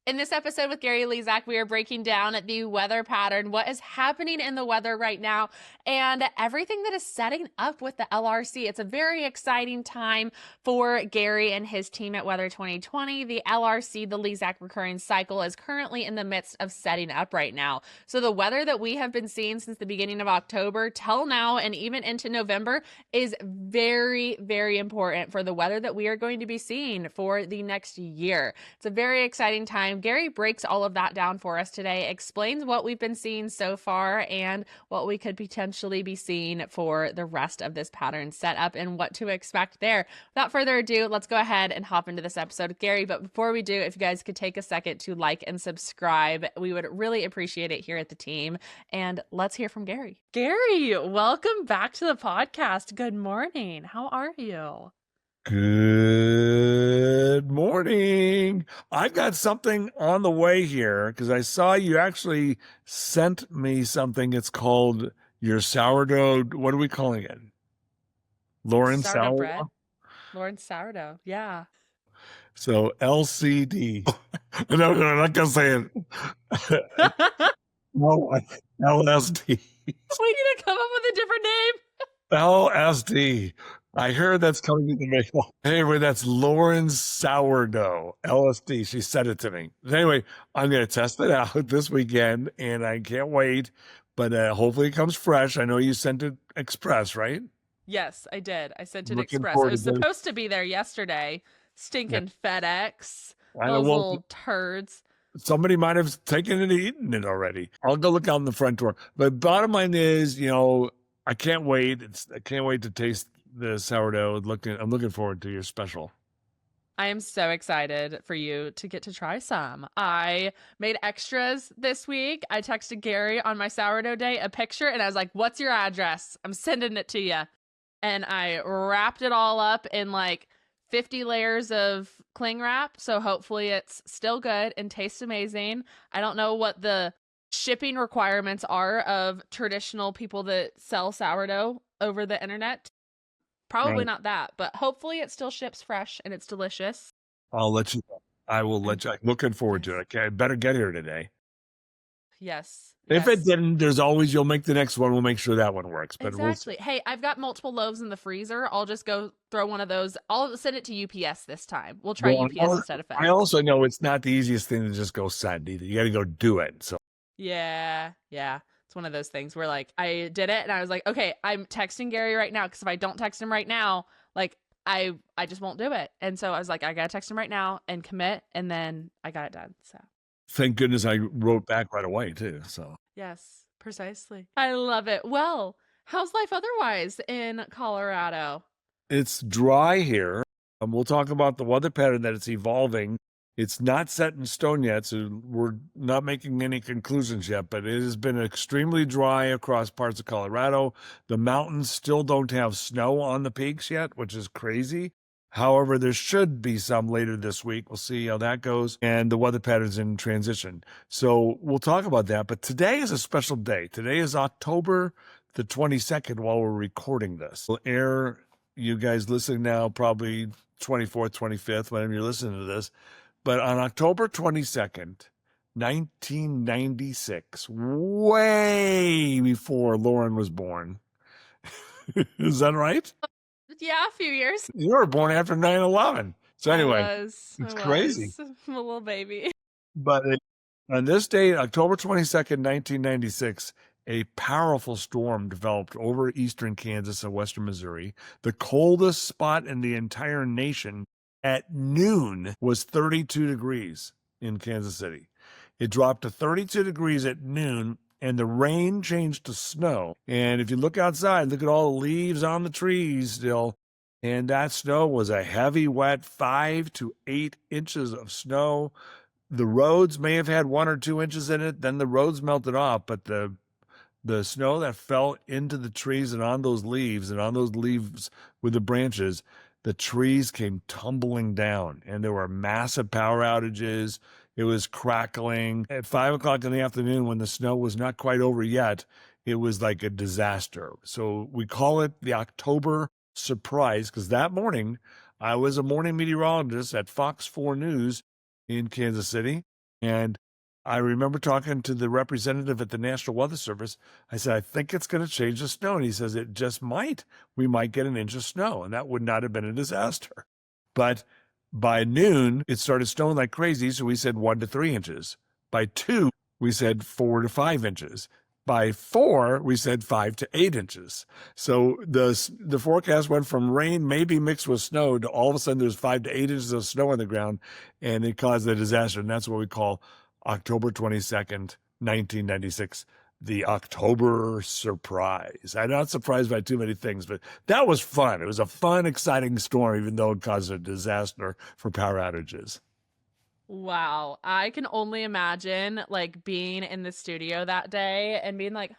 In this episode with Gary Lezak, we are breaking down the weather pattern, what is happening in the weather right now, and everything that is setting up with the LRC. It's a very exciting time for Gary and his team at Weather 2020. The LRC, the Lezak Recurring Cycle, is currently in the midst of setting up right now. So the weather that we have been seeing since the beginning of October till now and even into November is very, very important for the weather that we are going to be seeing for the next year. It's a very exciting time. Gary breaks all of that down for us today, explains what we've been seeing so far and what we could potentially be seeing for the rest of this pattern setup and what to expect there. Without further ado, let's go ahead and hop into this episode with Gary. But before we do, if you guys could take a second to like and subscribe, we would really appreciate it here at the team. And let's hear from Gary. Gary, welcome back to the podcast. Good morning. How are you? Good morning. I've got something on the way here because I saw you actually sent me something. It's called your sourdough. What are we calling it? Lauren Sourdough bread. sourdough? Lauren sourdough. Yeah. So LCD. No, I'm not going to say it. No, LSD. We need to come up with a different name. LSD. I heard that's coming in the mail. Anyway, that's Lauren's sourdough, LSD. She sent it to me. Anyway, I'm going to test it out this weekend, and I can't wait. But hopefully it comes fresh. I know you sent it express, right? Yes, I did. I sent it Looking express. It forward was to this. supposed to be there yesterday. Stinking FedEx. I know, Those well, little turds. somebody might have taken it and eaten it already. I'll go look out in the front door. But bottom line is, I can't wait. I can't wait to taste the sourdough. I'm looking forward to your special. I am so excited for you to get to try some. I made extras this week. I texted Gary on my sourdough day a picture and I was like, "What's your address? I'm sending it to you." And I wrapped it all up in like 50 layers of cling wrap. So hopefully it's still good and tastes amazing. I don't know what the shipping requirements are of traditional people that sell sourdough over the internet. Probably Right. not that, but hopefully it still ships fresh and it's delicious. I'll let you know. I will let you. I'm looking forward to it. Okay, I better get here today. Yes. If it Yes. didn't, there's always, you'll make the next one. We'll make sure that one works. But Exactly. Hey, I've got multiple loaves in the freezer. I'll just go throw one of those. I'll send it to UPS this time. We'll try Well, UPS instead of I FedEx. also know it's not the easiest thing to just go send either. You got to go do it. So Yeah. It's one of those things where like I did it and I was like, okay, I'm texting Gary right now because if I don't text him right now, like I just won't do it. And so I was like, I gotta text him right now and commit, and then I got it done. So thank goodness I wrote back right away too. So yes, precisely. I love it. Well, how's life otherwise in Colorado? it's dry here. We'll talk about the weather pattern that it's evolving. It's not set in stone yet, so we're not making any conclusions yet, but it has been extremely dry across parts of Colorado. The mountains still don't have snow on the peaks yet, which is crazy. However, there should be some later this week. We'll see how that goes. And the weather pattern's in transition. So we'll talk about that. But today is a special day. Today is October the 22nd while we're recording this. We'll air, you guys listening now, probably 24th, 25th, whenever you're listening to this. But on October 22nd, 1996, way before Lauren was born. Is that right? Yeah, a few years. You were born after 9/11. So anyway, I it's was crazy. a little baby. But on this date, October 22nd, 1996, a powerful storm developed over eastern Kansas and western Missouri. The coldest spot in the entire nation at noon was 32 degrees in Kansas City. It dropped to 32 degrees at noon, and the rain changed to snow. And if you look outside, look at all the leaves on the trees still. And that snow was a heavy, wet 5 to 8 inches of snow. The roads may have had 1 or 2 inches in it. Then the roads melted off, but the snow that fell into the trees and on those leaves with the branches, the trees came tumbling down, and there were massive power outages. It was crackling. At 5 o'clock in the afternoon, when the snow was not quite over yet, it was like a disaster. So we call it the October Surprise, because that morning, I was a morning meteorologist at Fox 4 News in Kansas City, And I remember talking to the representative at the National Weather Service. I said, I think it's going to change the snow. And he says, it just might. We might get an inch of snow. And that would not have been a disaster. But by noon, it started snowing like crazy. So we said 1 to 3 inches. By 2, we said 4 to 5 inches. By 4, we said 5 to 8 inches. So the forecast went from rain, maybe mixed with snow, to all of a sudden there's 5 to 8 inches of snow on the ground, and it caused a disaster. And that's what we call October 22nd, 1996, the October Surprise. I'm not surprised by too many things, but that was fun. It was a fun, exciting storm, even though it caused a disaster for power outages. Wow. I can only imagine like being in the studio that day and being like,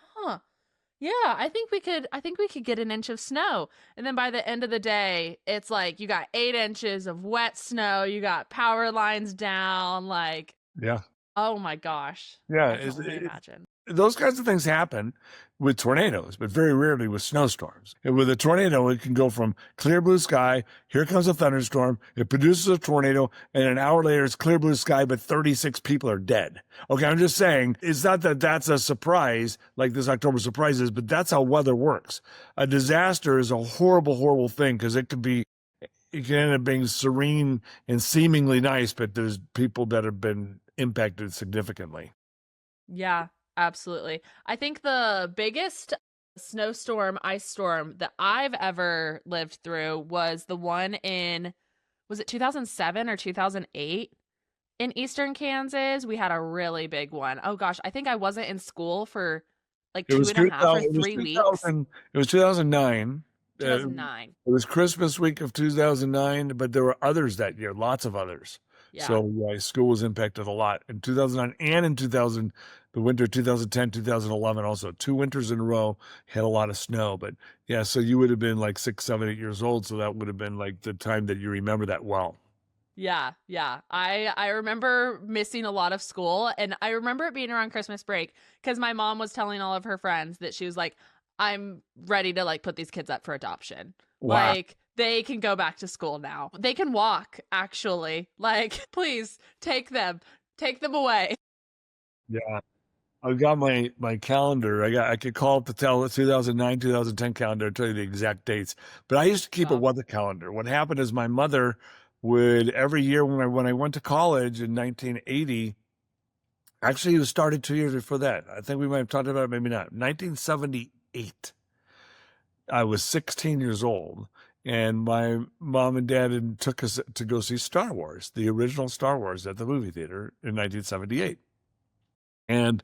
yeah, I think we could get an inch of snow. And then by the end of the day, it's like you got 8 inches of wet snow, you got power lines down, like, Yeah. oh my gosh. Yeah. I can only imagine. Those kinds of things happen with tornadoes, but very rarely with snowstorms. And with a tornado, it can go from clear blue sky, here comes a thunderstorm, it produces a tornado, and an hour later it's clear blue sky, but 36 people are dead. Okay, I'm just saying, it's not that that's a surprise like this October surprise is, but that's how weather works. A disaster is a horrible, horrible thing because it can end up being serene and seemingly nice, but there's people that have been impacted significantly. Yeah, absolutely. I think the biggest snowstorm, ice storm that I've ever lived through was the one was it 2007 or 2008 in Eastern Kansas? We had a really big one. Oh gosh, I think I wasn't in school for like It two was and a half or it was 3 weeks. 2000. It was 2009. 2009. It was Christmas week of 2009, but there were others that year, lots of others. Yeah. So school was impacted a lot in 2009 and in 2000, the winter 2010, 2011 also. 2 winters in a row had a lot of snow. But yeah, so you would have been like 6, 7, 8 years old. So that would have been like the time that you remember that well. Yeah, yeah. I remember missing a lot of school, and I remember it being around Christmas break because my mom was telling all of her friends that she was like, I'm ready to like put these kids up for adoption. Wow. Like they can go back to school now. They can walk, actually. Like, please take them away. Yeah. I've got my calendar. I could call up the 2009, 2010 calendar and tell you the exact dates. But I used to keep a Wow. weather calendar. What happened is my mother would every year when I went to college in 1980. Actually, it was started 2 years before that. I think we might have talked about it, maybe not. 1978. I was 16 years old, and my mom and dad took us to go see Star Wars, the original Star Wars, at the movie theater in 1978. And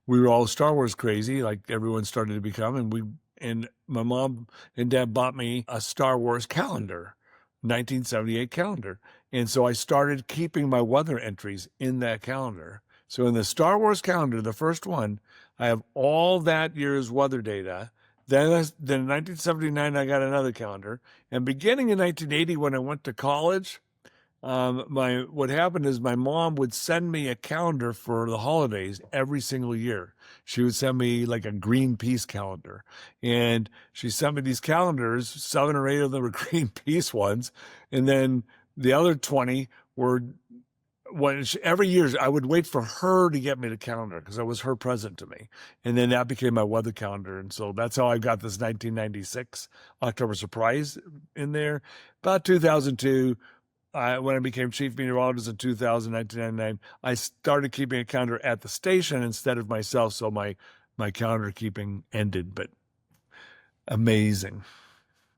we were all Star Wars crazy, like everyone started to become. And my mom and dad bought me a Star Wars calendar, 1978 calendar. And so I started keeping my weather entries in that calendar. So in the Star Wars calendar, the first one, I have all that year's weather data. Then in 1979, I got another calendar. And beginning in 1980, when I went to college, what happened is my mom would send me a calendar for the holidays every single year. She would send me like a Greenpeace calendar, and she sent me these calendars. 7 or 8 of them were Greenpeace ones, and then the other 20 were every year I would wait for her to get me the calendar because it was her present to me, and then that became my weather calendar, and so that's how I got this 1996 October surprise in there. About 2002. When I became chief meteorologist in 2000, 1999, I started keeping a calendar at the station instead of myself. So my calendar keeping ended, but amazing.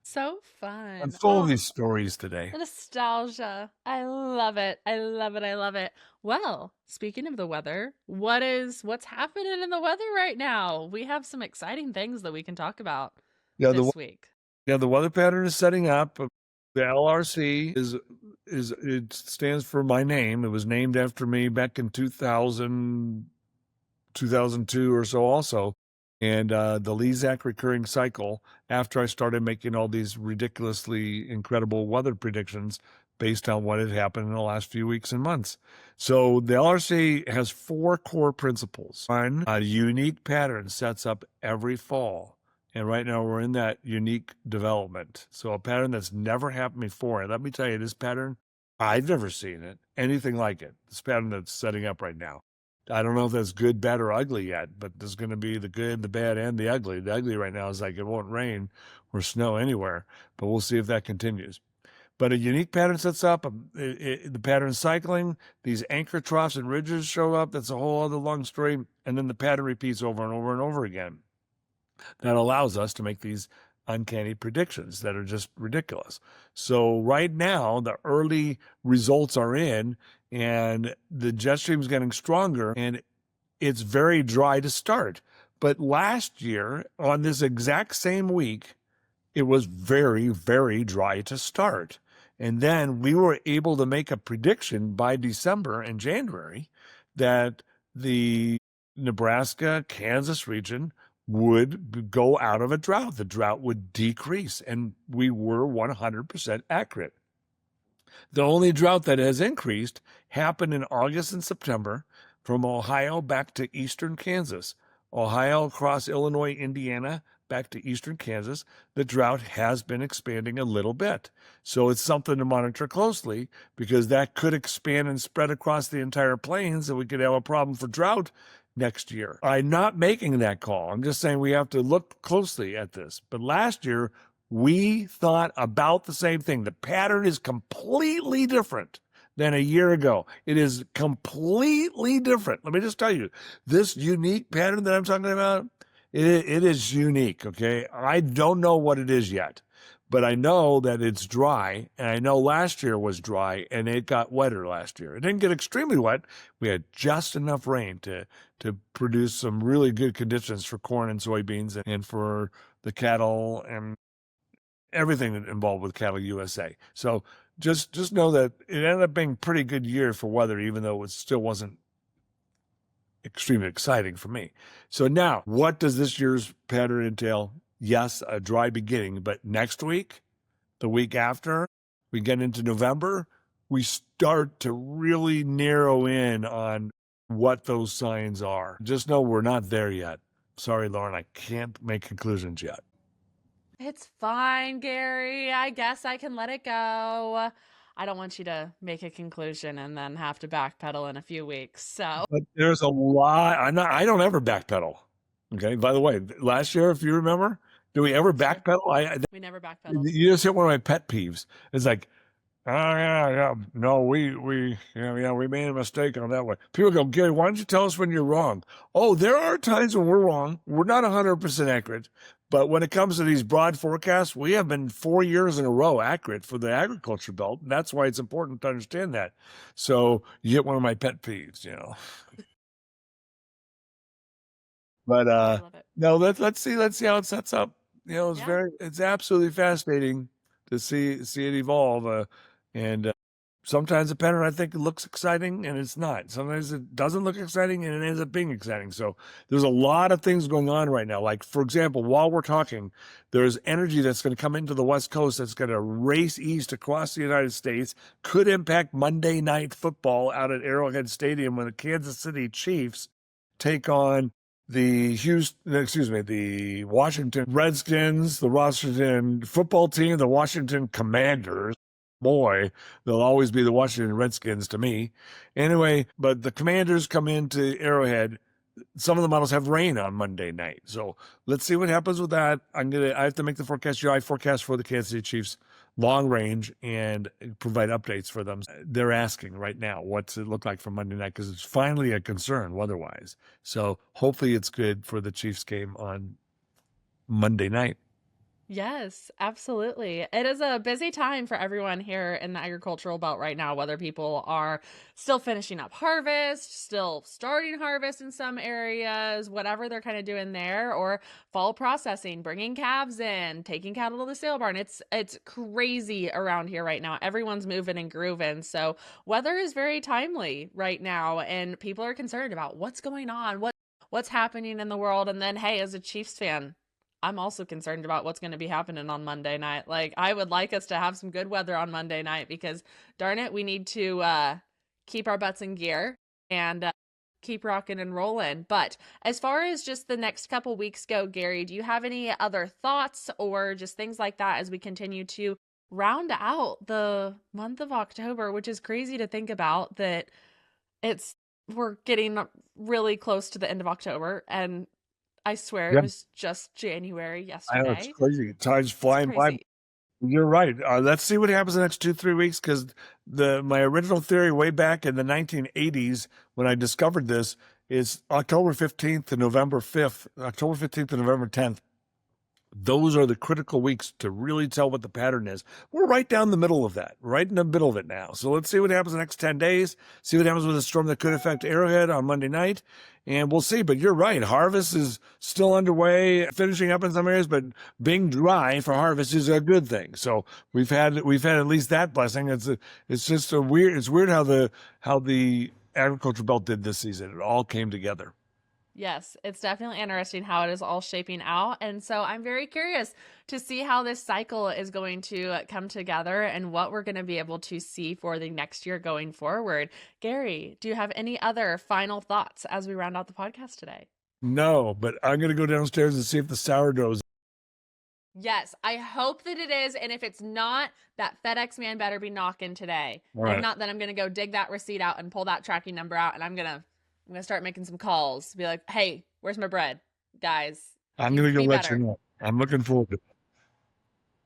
So fun. I'm full of these stories today. Nostalgia. I love it. I love it. I love it. Well, speaking of the weather, what's happening in the weather right now? We have some exciting things that we can talk about this week. Yeah, the weather pattern is setting up. The LRC it stands for my name. It was named after me back in 2000, 2002 or so also. And the Lezak Recurring Cycle, after I started making all these ridiculously incredible weather predictions based on what had happened in the last few weeks and months. So the LRC has 4 core principles. One, a unique pattern sets up every fall. And right now we're in that unique development. So a pattern that's never happened before. And let me tell you, this pattern I've never seen it, anything like it. This pattern that's setting up right now. I don't know if that's good, bad, or ugly yet, but there's going to be the good, the bad, and the ugly. The ugly right now is like it won't rain or snow anywhere, but we'll see if that continues. But a unique pattern sets up. The pattern cycling, these anchor troughs and ridges show up. That's a whole other long story. And then the pattern repeats over and over and over again. That allows us to make these uncanny predictions that are just ridiculous. So right now, the early results are in, and the jet stream is getting stronger, and it's very dry to start. But last year, on this exact same week, it was very, very dry to start. And then we were able to make a prediction by December and January that the Nebraska, Kansas region would go out of a drought. The drought would decrease, and we were 100% accurate. The only drought that has increased happened in August and September from Ohio back to eastern Kansas. Ohio across Illinois, Indiana, back to eastern Kansas. The drought has been expanding a little bit. So it's something to monitor closely because that could expand and spread across the entire plains and we could have a problem for drought next year. I'm not making that call. I'm just saying we have to look closely at this. But last year, we thought about the same thing. The pattern is completely different than a year ago. It is completely different. Let me just tell you, this unique pattern that I'm talking about, it is unique, okay? I don't know what it is yet, but I know that it's dry, and I know last year was dry, and it got wetter last year. It didn't get extremely wet. We had just enough rain to produce some really good conditions for corn and soybeans and for the cattle and everything involved with CattleUSA. So just know that it ended up being a pretty good year for weather, even though it still wasn't extremely exciting for me. So now, what does this year's pattern entail? Yes, a dry beginning, but next week, the week after, we get into November, we start to really narrow in on what those signs are. Just know we're not there yet. Sorry, Lauren, I can't make conclusions yet. It's fine, Gary. I guess I can let it go. I don't want you to make a conclusion and then have to backpedal in a few weeks. So, But there's a lot. I don't ever backpedal. Okay. By the way, last year, if you remember, did we ever backpedal? we never backpedaled. You just hit one of my pet peeves. It's like, oh yeah, no, we made a mistake on that one. People go, Gary, why don't you tell us when you're wrong? Oh, there are times when we're wrong. We're not 100% accurate, but when it comes to these broad forecasts, we have been 4 years in a row accurate for the agriculture belt. And that's why it's important to understand that. So you hit one of my pet peeves, But I love it. no, let's see how it sets up. It's Yeah. it's absolutely fascinating to see it evolve. And sometimes the pattern I think looks exciting and it's not. Sometimes it doesn't look exciting and it ends up being exciting. So there's a lot of things going on right now. Like for example, while we're talking, there's energy that's going to come into the West Coast that's going to race east across the United States, could impact Monday Night Football out at Arrowhead Stadium when the Kansas City Chiefs take on the Washington Redskins, the Washington football team, the Washington Commanders. Boy, they'll always be the Washington Redskins to me. Anyway, but the Commanders come into Arrowhead. Some of the models have rain on Monday night. So let's see what happens with that. I have to make the forecast. I forecast for the Kansas City Chiefs long range and provide updates for them. They're asking right now, what's it look like for Monday night? Because it's finally a concern weather-wise. So hopefully it's good for the Chiefs game on Monday night. Yes, absolutely. It is a busy time for everyone here in the agricultural belt right now, whether people are still finishing up harvest, still starting harvest in some areas, whatever they're kind of doing there, or fall processing, bringing calves in, taking cattle to the sale barn. It's crazy around here right now. Everyone's moving and grooving. So weather is very timely right now, and people are concerned about what's going on, what's happening in the world. And then, hey, as a Chiefs fan, I'm also concerned about what's going to be happening on Monday night. Like, I would like us to have some good weather on Monday night because, darn it, we need to keep our butts in gear and keep rocking and rolling. But as far as just the next couple weeks go, Gary, do you have any other thoughts or just things like that as we continue to round out the month of October, which is crazy to think about that we're getting really close to the end of October, and I swear it Yeah, was just January I know it's yesterday. crazy. Time's It's flying by. crazy. You're right. Let's see what happens the next 2-3 weeks, because my original theory way back in the 1980s when I discovered this is October 15th to November 5th, October 15th to November 10th. Those are the critical weeks to really tell what the pattern is. We're right down the middle of that, right in the middle of it now. So let's see what happens the next 10 days, see what happens with a storm that could affect Arrowhead on Monday night, and we'll see. But you're right. Harvest is still underway, finishing up in some areas, but being dry for harvest is a good thing. So we've had at least that blessing. It's just it's weird how the agriculture belt did this season. It all came together. Yes, it's definitely interesting how it is all shaping out. And so I'm very curious to see how this cycle is going to come together and what we're going to be able to see for the next year going forward. Gary, do you have any other final thoughts as we round out the podcast today? No, but I'm going to go downstairs and see if the sourdough's. Yes, I hope that it is. And if it's not, that FedEx man better be knocking today. All If right. not, then I'm going to go dig that receipt out and pull that tracking number out. And I'm going to start making some calls. Be like, hey, where's my bread? Guys, I'm going to go be let better. you know. I'm looking forward to it.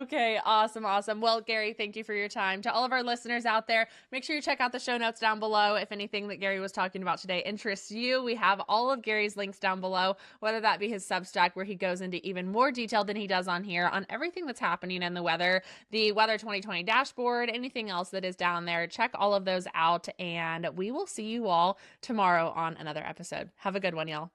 Okay, awesome, awesome. Well, Gary, thank you for your time. To all of our listeners out there, make sure you check out the show notes down below. If anything that Gary was talking about today interests you, we have all of Gary's links down below, whether that be his Substack, where he goes into even more detail than he does on here on everything that's happening in the weather, the Weather 2020 dashboard, anything else that is down there. Check all of those out, and we will see you all tomorrow on another episode. Have a good one, y'all.